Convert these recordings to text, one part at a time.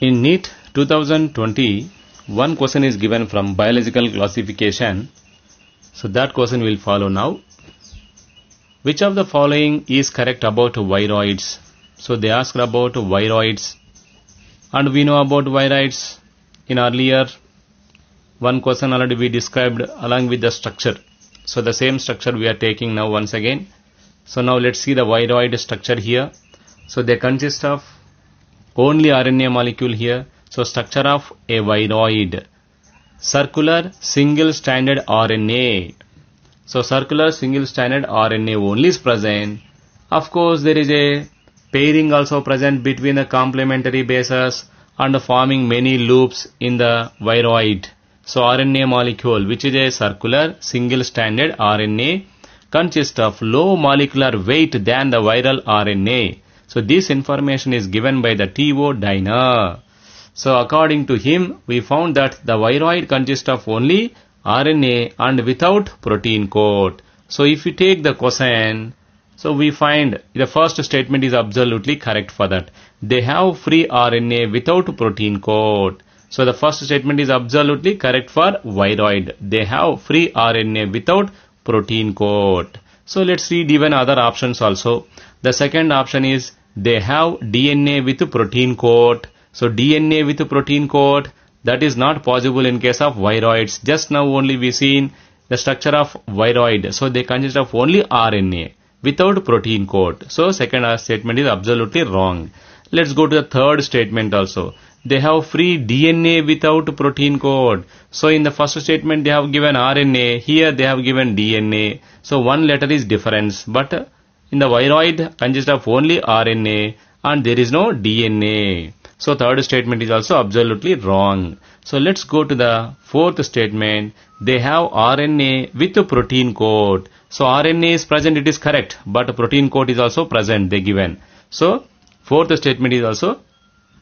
In NEET 2020, one question is given from biological classification. So that question will follow now. Which of the following is correct about viroids? So they asked about viroids, and we know about viroids in earlier one question already we described along with the structure. So the same structure we are taking now once again. So now let's see the viroid structure here. So they consist of only RNA molecule here. So structure of a viroid: circular single stranded RNA. So circular single stranded RNA only is present. Of course there is a pairing also present between the complementary bases and forming many loops in the viroid. So RNA molecule, which is a circular single stranded RNA, consists of low molecular weight than the viral RNA. So this information is given by the T.O. Diner. So according to him, we found that the viroid consists of only RNA and without protein coat. So if we take the question, so we find the first statement is absolutely correct for that. They have free RNA without protein coat. So the first statement is absolutely correct for viroid. They have free RNA without protein coat. So let's read even other options also. The second option is they have DNA with protein coat. So DNA with protein coat, that is not possible in case of viroids. Just now only we seen the structure of viroid. So they consist of only RNA without protein coat. So second statement is absolutely wrong. Let's go to the third statement also. They have free DNA without protein coat. So in the first statement they have given RNA. Here they have given DNA. So one letter is difference. But in the viroid consists of only RNA and there is no DNA. So third statement is also absolutely wrong. So let's go to the fourth statement. They have RNA with protein coat. So RNA is present, it is correct. But protein coat is also present, they given. So fourth statement is also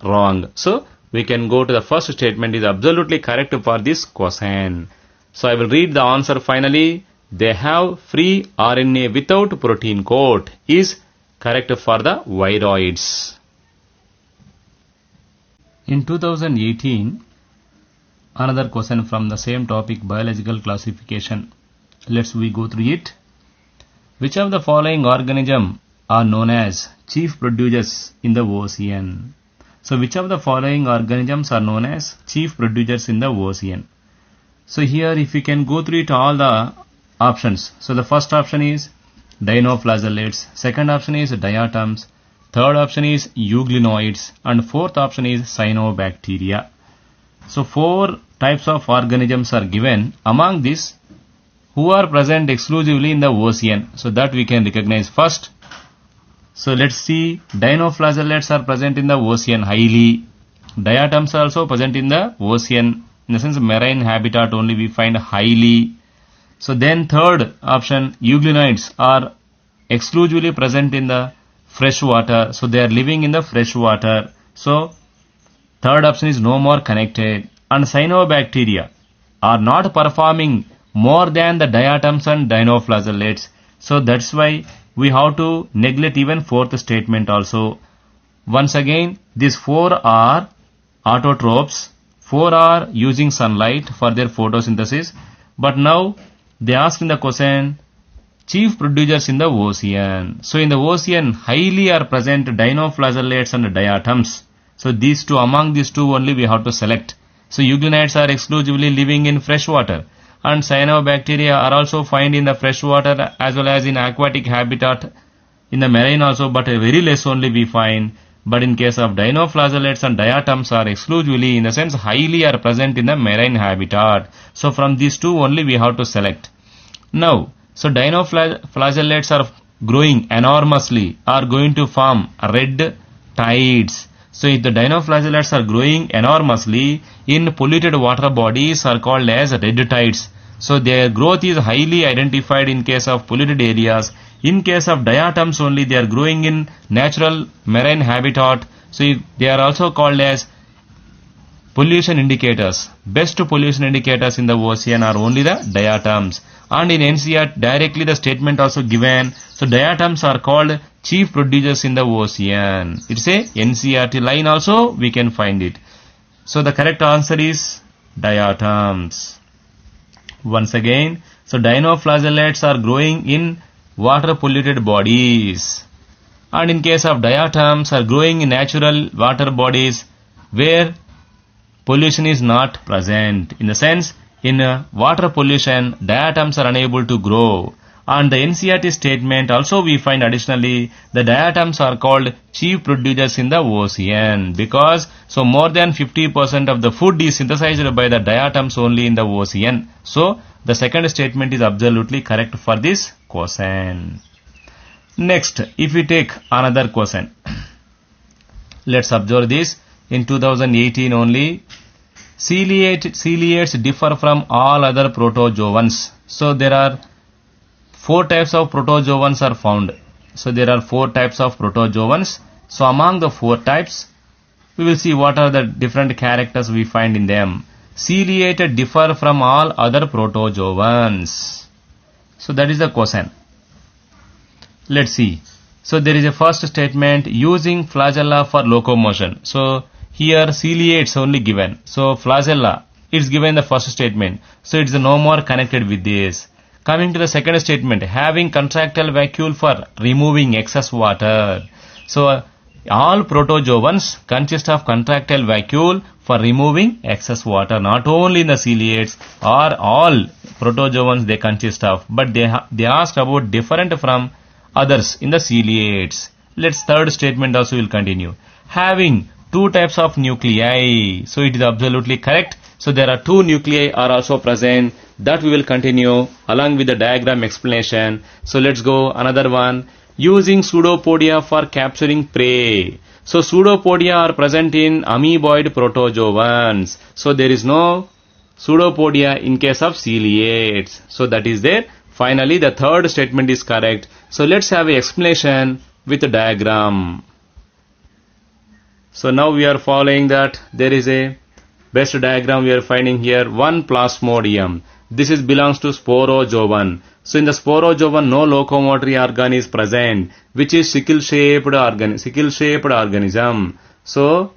wrong. So we can go to the first statement is absolutely correct for this question. So I will read the answer finally. They have free RNA without protein coat is correct for the viroids. In 2018, another question from the same topic, biological classification. Let's we go through it. Which of the following organisms are known as chief producers in the ocean? So which of the following organisms are known as chief producers in the ocean? So here if we can go through it all the options. So the first option is dinoflagellates, second option is diatoms, third option is euglenoids, and fourth option is cyanobacteria. So four types of organisms are given. Among these, who are present exclusively in the ocean? So that we can recognize first. So let's see, dinoflagellates are present in the ocean highly. Diatoms are also present in the ocean. In the sense marine habitat only we find highly. So then third option, euglenoids are exclusively present in the fresh water. So they are living in the fresh water. So third option is no more connected. And cyanobacteria are not performing more than the diatoms and dinoflagellates. So that's why we have to neglect even fourth statement also. Once again, these four are autotrophs. Four are using sunlight for their photosynthesis. But now they ask in the question, chief producers in the ocean. So in the ocean, highly are present dinoflagellates and diatoms. So these two, among these two only we have to select. So euglenoids are exclusively living in fresh water. And cyanobacteria are also found in the fresh water as well as in aquatic habitat in the marine also, but very less only we find. But in case of dinoflagellates and diatoms are exclusively, in the sense highly are present in the marine habitat. So from these two only we have to select. Now, so dinoflagellates are growing enormously, are going to form red tides. So if the dinoflagellates are growing enormously in polluted water bodies are called as red tides. So their growth is highly identified in case of polluted areas. In case of diatoms only they are growing in natural marine habitat. So they are also called as pollution indicators. Best pollution indicators in the ocean are only the diatoms. And in NCERT directly the statement also given. So diatoms are called chief producers in the ocean. It's a NCERT line also, we can find it. So the correct answer is diatoms. Once again, so dinoflagellates are growing in water polluted bodies. And in case of diatoms are growing in natural water bodies where pollution is not present. In the sense, in water pollution, diatoms are unable to grow. And the NCERT statement also we find additionally the diatoms are called chief producers in the ocean because so more than 50% of the food is synthesized by the diatoms only in the ocean. So the second statement is absolutely correct for this question. Next, if we take another question, let's observe this. In 2018 only, ciliates differ from all other protozoans. So there are 4 types of protozoans are found. So there are 4 types of protozoans. So among the 4 types, we will see what are the different characters we find in them. Ciliate differ from all other protozoans. So that is the question. Let's see. So there is a first statement using flagella for locomotion. So here ciliates only given. So flagella, it's given in the first statement. So it's no more connected with this. Coming to the second statement, having contractile vacuole for removing excess water. So all protozoans consist of contractile vacuole for removing excess water. Not only in the ciliates or all protozoans they consist of, but they asked about different from others in the ciliates. Let's third statement also will continue. Having 2 types of nuclei. So it is absolutely correct. So there are 2 nuclei are also present. That we will continue along with the diagram explanation. So let's go another one. Using pseudopodia for capturing prey. So pseudopodia are present in amoeboid protozoans. So there is no pseudopodia in case of ciliates. So that is there. Finally, the third statement is correct. So let's have an explanation with a diagram. So now we are following that there is a best diagram we are finding here. One plasmodium. This is belongs to sporozoan. So in the sporozoan no locomotory organ is present, which is sickle-shaped organism. So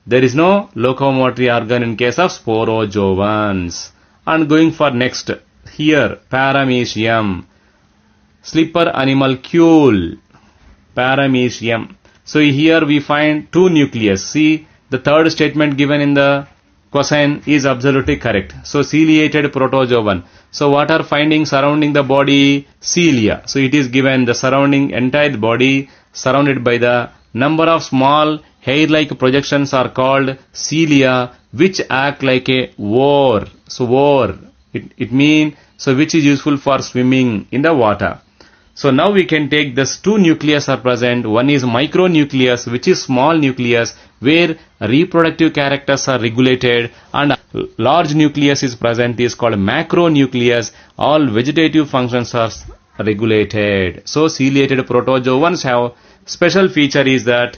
there is no locomotory organ in case of sporozoans. And going for next, here paramecium, slipper animalcule, paramecium. So here we find 2 nucleus. See, the third statement given in the question is absolutely correct. So ciliated protozoan. So what are findings surrounding the body? Cilia. So it is given the surrounding entire body surrounded by the number of small hair-like projections are called cilia, which act like a oar. So oar, it means so which is useful for swimming in the water. So now we can take this 2 nucleus are present. One is micronucleus, which is small nucleus where reproductive characters are regulated, and large nucleus is present is called macronucleus. All vegetative functions are regulated. So ciliated protozoans have special feature is that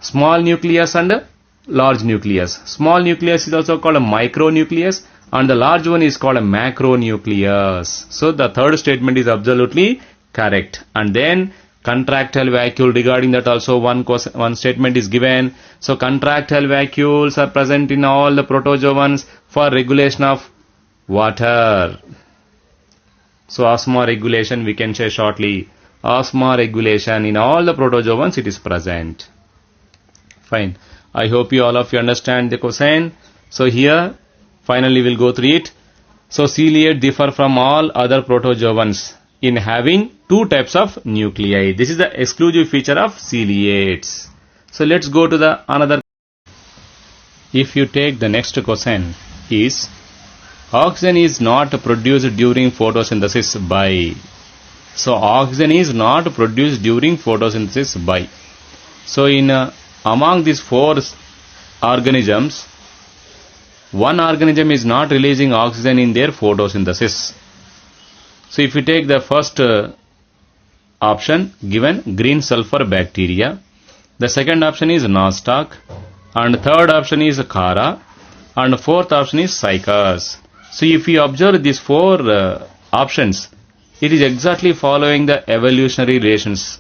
small nucleus and large nucleus. Small nucleus is also called a micronucleus and the large one is called a macronucleus. So the third statement is absolutely correct. And then contractile vacuole, regarding that also one statement is given. So contractile vacuoles are present in all the protozoans for regulation of water. So osmoregulation we can say shortly. Osmoregulation in all the protozoans it is present. Fine. I hope all of you understand the question. So here finally we'll go through it. So ciliate differ from all other protozoans in having 2 types of nuclei. This is the exclusive feature of ciliates. So let's go to the another. If you take the next question is oxygen is not produced during photosynthesis by. So oxygen is not produced during photosynthesis by. So in among these 4 organisms, one organism is not releasing oxygen in their photosynthesis. So if you take the first option given, green sulfur bacteria, the second option is nostoc, and third option is chara, and fourth option is cycas. So if you observe these 4 options, it is exactly following the evolutionary relations.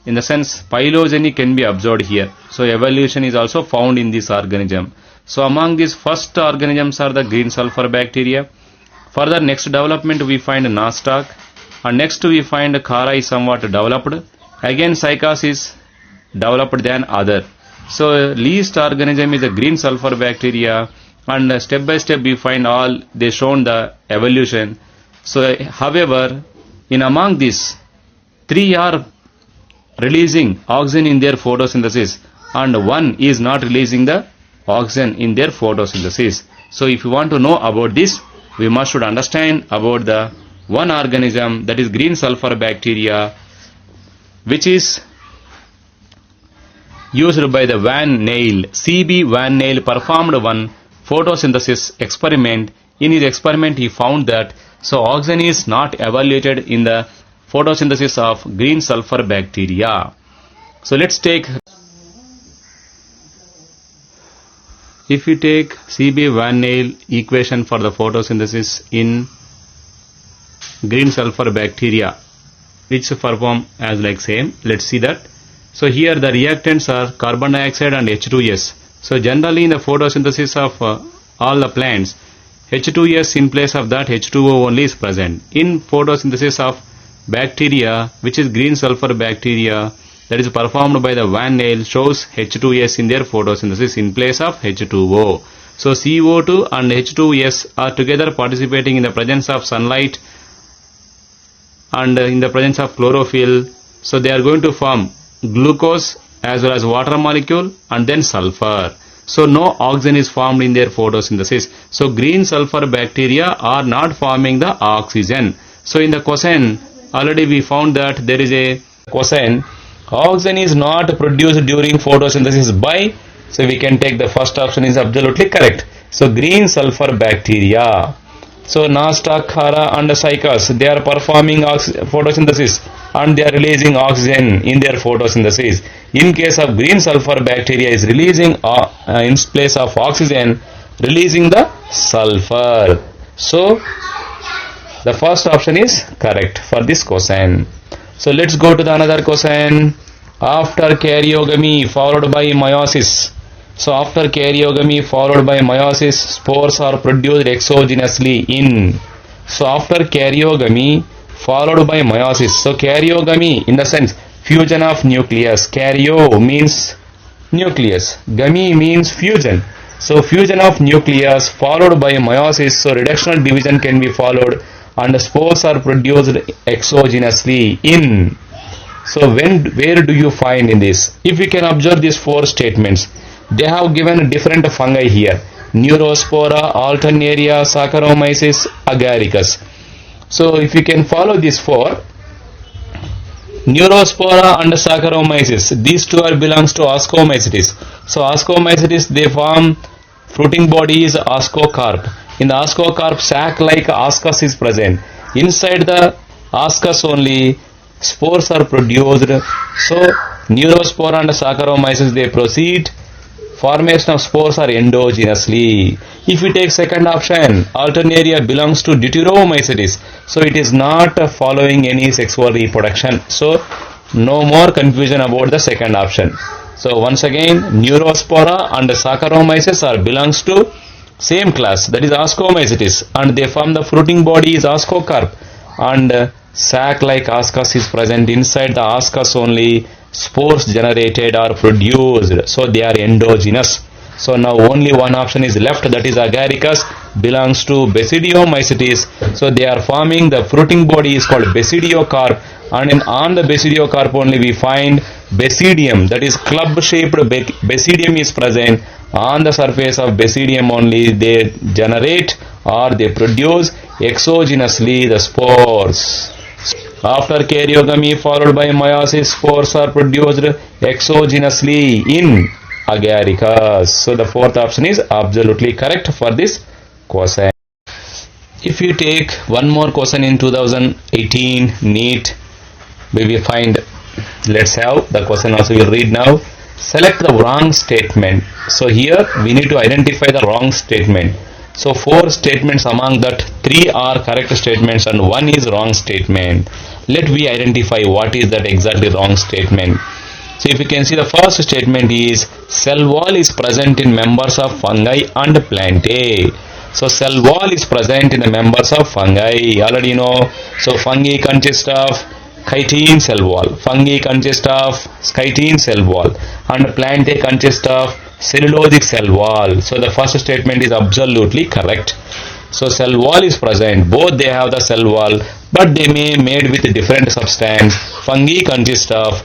in the sense phylogeny can be observed here. So evolution is also found in this organism. So among these first organisms are the green sulfur bacteria. Further next development we find nostoc, and next we find Khara is somewhat developed. Again cycas is developed than other. So least organism is the green sulfur bacteria, and step by step we find all they shown the evolution. So however, in among these, 3 are releasing oxygen in their photosynthesis and 1 is not releasing the oxygen in their photosynthesis. So if you want to know about this, we must should understand about the one organism, that is green sulfur bacteria, which is used by the Van Neyl. C.B. Van Neyl performed one photosynthesis experiment. In his experiment he found that so oxygen is not evaluated in the photosynthesis of green sulfur bacteria. So let's take, if we take C.B. Van Neyl equation for the photosynthesis in green sulfur bacteria, which perform as like same, let's see that. So here the reactants are carbon dioxide and H2S. So generally in the photosynthesis of all the plants, H2S in place of that H2O only is present. In photosynthesis of bacteria, which is green sulfur bacteria, that is performed by the Van Neyl, shows H2S in their photosynthesis in place of H2O. So CO2 and H2S are together participating in the presence of sunlight and in the presence of chlorophyll. So they are going to form glucose as well as water molecule and then sulfur. So no oxygen is formed in their photosynthesis. So green sulfur bacteria are not forming the oxygen. So in the question already we found that there is a question, oxygen is not produced during photosynthesis by, so we can take the first option is absolutely correct. So green sulfur bacteria. So nostoc, Khara and cycas, they are performing photosynthesis and they are releasing oxygen in their photosynthesis. In case of green sulfur bacteria is releasing in place of oxygen, releasing the sulfur. So the first option is correct for this question. So let's go to the another question. After karyogamy followed by meiosis. So after karyogamy followed by meiosis, spores are produced exogenously in. So after karyogamy followed by meiosis. So karyogamy in the sense fusion of nucleus. Karyo means nucleus. Gamy means fusion. So fusion of nucleus followed by meiosis. So reductional division can be followed and spores are produced exogenously in. So where do you find in this? If we can observe these 4 statements, they have given different fungi here: Neurospora, Alternaria, Saccharomyces, Agaricus. So if you can follow these 4, Neurospora and Saccharomyces, these 2 are belongs to Ascomycetes. So Ascomycetes, they form fruiting body is ascocarp. In the ascocarp, sac like ascus is present. Inside the ascus only spores are produced. So Neurospora and Saccharomyces, they proceed. Formation of spores are endogenously. If we take second option, Alternaria belongs to Deuteromycetes. So it is not following any sexual reproduction. So no more confusion about the second option. So once again, Neurospora and Saccharomyces are belongs to same class, that is Ascomycetes, and they form the fruiting body is ascocarp, and sac like ascus is present. Inside the ascus only spores generated or produced, so they are endogenous. So now only one option is left, that is Agaricus, belongs to Basidiomycetes. So they are forming the fruiting body is called basidiocarp, and on the basidiocarp only we find basidium, that is club shaped basidium is present. On the surface of basidium only they generate or they produce exogenously the spores. After karyogamy followed by meiosis, spores are produced exogenously in Agaricus. So the fourth option is absolutely correct for this question. If you take one more question in 2018 NEET, we will find, let's have the question also we'll read now. Select the wrong statement. So here we need to identify the wrong statement. So 4 statements, among that 3 are correct statements and 1 is wrong statement. Let we identify what is that exactly wrong statement. So if you can see, the first statement is cell wall is present in members of fungi and plantae. So cell wall is present in the members of fungi. Already you know. So fungi consist of chitin cell wall. Fungi consist of chitin cell wall, and plantae consist of cellulosic cell wall. So the first statement is absolutely correct. So cell wall is present. Both they have the cell wall, but they may made with different substance. Fungi consist of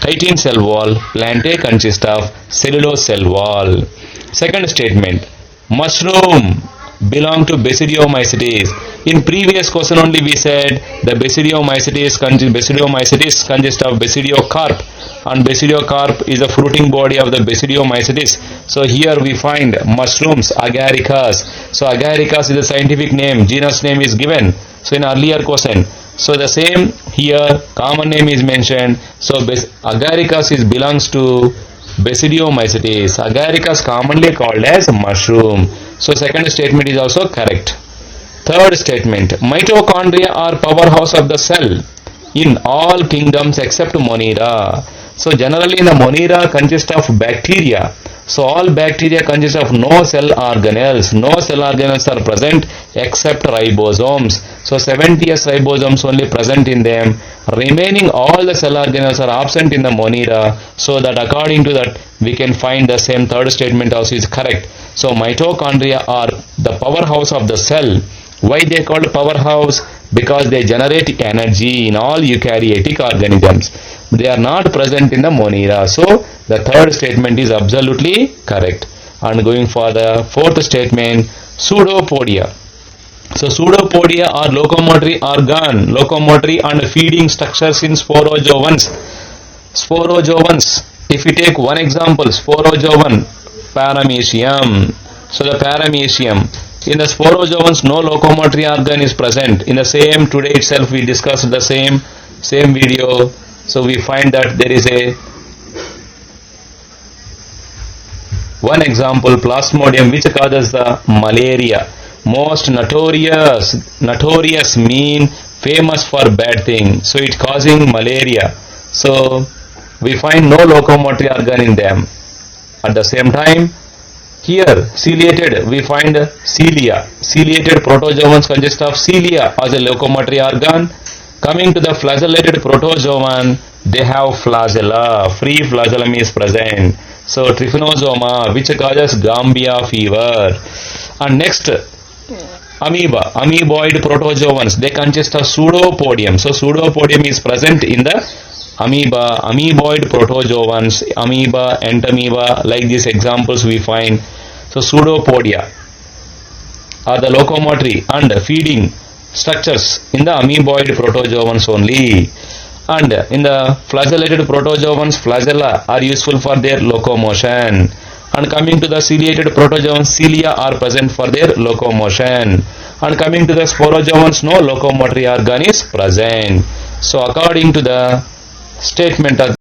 chitin cell wall, plantae consist of cellulose cell wall. Second statement, mushroom belong to Basidiomycetes. In previous question only we said the Basidiomycetes consist of basidiocarp, and basidiocarp is the fruiting body of the Basidiomycetes. So here we find mushrooms, agaricus. So agaricus is the scientific name, genus name is given. So in earlier question, so the same here, common name is mentioned. So agaricus belongs to Basidiomycetes. Agaricus commonly called as mushroom. So second statement is also correct. Third statement, mitochondria are powerhouse of the cell in all kingdoms except Monera. So generally in the Monera consist of bacteria. So all bacteria consist of no cell organelles. No cell organelles are present except ribosomes. So 70s ribosomes only present in them. Remaining all the cell organelles are absent in the Monera. So that according to that we can find the same third statement also is correct. So mitochondria are the powerhouse of the cell. Why they are called powerhouse? Because they generate energy in all eukaryotic organisms. They are not present in the Monera. So the third statement is absolutely correct. And going for the fourth statement, pseudopodia. So pseudopodia are locomotory organ, locomotory and feeding structures in sporozoans. Sporozoans. If you take one example, sporozoan, paramecium. So the paramecium. In the sporozoans, no locomotory organ is present. In the same today itself we discussed the same video. So we find that there is a one example, Plasmodium, which causes the malaria. Most notorious mean famous for bad thing. So it's causing malaria. So we find no locomotory organ in them. At the same time, here ciliated we find cilia. Ciliated protozoans consist of cilia as a locomotory organ. Coming to the flagellated protozoan, they have flagella. Free flagellum is present. So trypanosoma, which causes Gambia fever. And next, amoeba, amoeboid protozoans, they consist of pseudopodium. So pseudopodium is present in the amoeba, amoeboid protozoans, amoeba, entamoeba, like these examples we find. So pseudopodia are the locomotory and feeding structures in the amoeboid protozoans only. And in the flagellated protozoans, flagella are useful for their locomotion. And coming to the ciliated protozoans, cilia are present for their locomotion. And coming to the sporozoans, no locomotory organ is present. So according to the statement of